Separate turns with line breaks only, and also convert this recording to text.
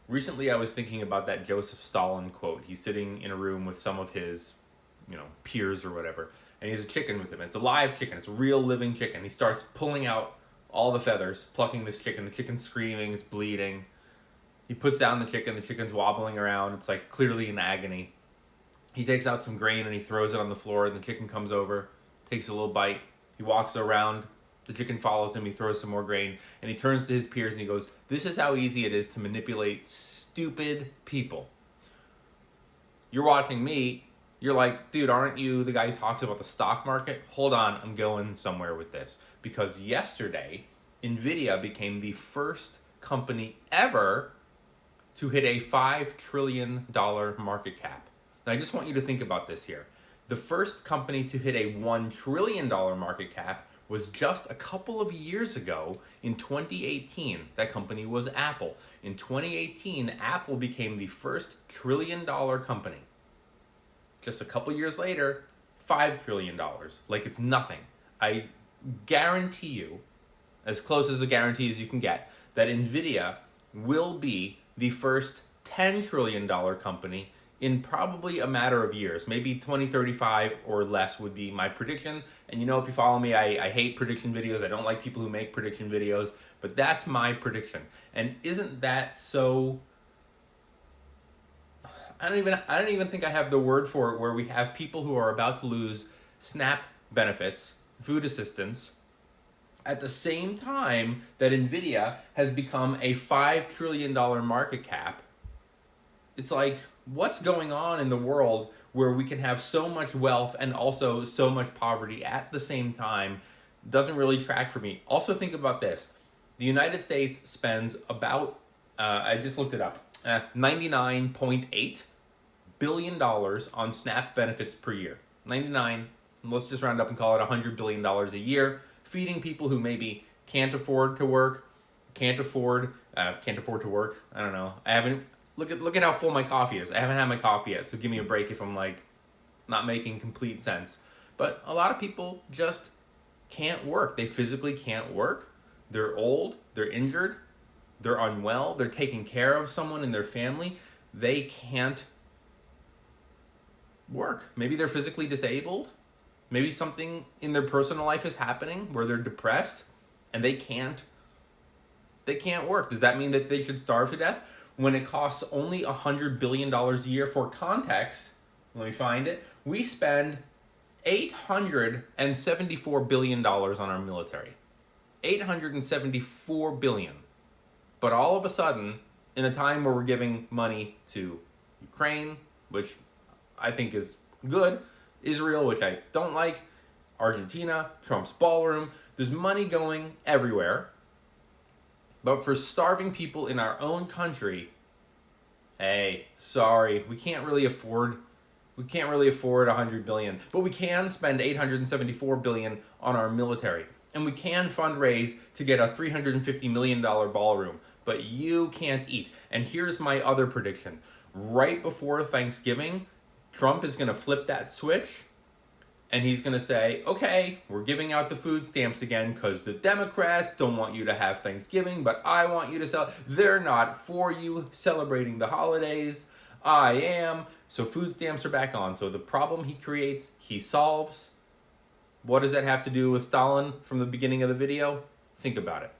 Recently, I was thinking about that Joseph Stalin quote. He's sitting in a room with some of his, peers or whatever, and he has a chicken with him. It's a live chicken. It's a real living chicken. He starts pulling out all the feathers, plucking this chicken. The chicken's screaming. It's bleeding. He puts down the chicken. The chicken's wobbling around. It's like clearly in agony. He takes out some grain and he throws it on the floor, and the chicken comes over, takes a little bite. He walks around. The chicken follows him. He throws some more grain, and he turns to his peers and he goes, "This is how easy it is to manipulate stupid people. You're watching me. You're like, dude, aren't you the guy who talks about the stock market? Hold on, I'm going somewhere with this." Because yesterday, Nvidia became the first company ever to hit a $5 trillion market cap. Now, I just want you to think about this here. The first company to hit a $1 trillion market cap was just a couple of years ago in 2018. That company was Apple. In 2018, Apple became the first trillion-dollar company. Just a couple years later, $5 trillion. Like it's nothing. I guarantee you, as close as a guarantee as you can get, that Nvidia will be the first $10 trillion company in probably a matter of years. Maybe 2035 or less would be my prediction. And if you follow me, I hate prediction videos. I don't like people who make prediction videos, but that's my prediction. And isn't that so... I don't even think I have the word for it, where we have people who are about to lose SNAP benefits, food assistance, at the same time that Nvidia has become a $5 trillion market cap. It's like, what's going on in the world where we can have so much wealth and also so much poverty at the same time? Doesn't really track for me. Also think about this. The United States spends about, I just looked it up, $99.8 billion on SNAP benefits per year. 99, let's just round up and call it $100 billion a year, feeding people who maybe can't afford to work, can't afford to work. I don't know. I haven't, look at how full my coffee is. I haven't had my coffee yet, so give me a break if I'm like not making complete sense. But a lot of people just can't work. They physically can't work. They're old, they're injured, they're unwell, they're taking care of someone in their family. They can't work. Maybe they're physically disabled. Maybe something in their personal life is happening where they're depressed and they can't work. Does that mean that they should starve to death when it costs only $100 billion a year? For context, let me find it. We spend $874 billion on our military. $874 billion. But all of a sudden, in a time where we're giving money to Ukraine, which I think is good, Israel, which I don't like, Argentina, Trump's ballroom, there's money going everywhere. But for starving people in our own country, hey, sorry, we can't really afford $100 billion, but we can spend $874 billion on our military. And we can fundraise to get a $350 million ballroom, but you can't eat. And here's my other prediction. Right before Thanksgiving, Trump is going to flip that switch, and he's going to say, okay, we're giving out the food stamps again because the Democrats don't want you to have Thanksgiving, but I want you to sell. They're not for you celebrating the holidays. I am. So food stamps are back on. So the problem he creates, he solves. What does that have to do with Stalin from the beginning of the video? Think about it.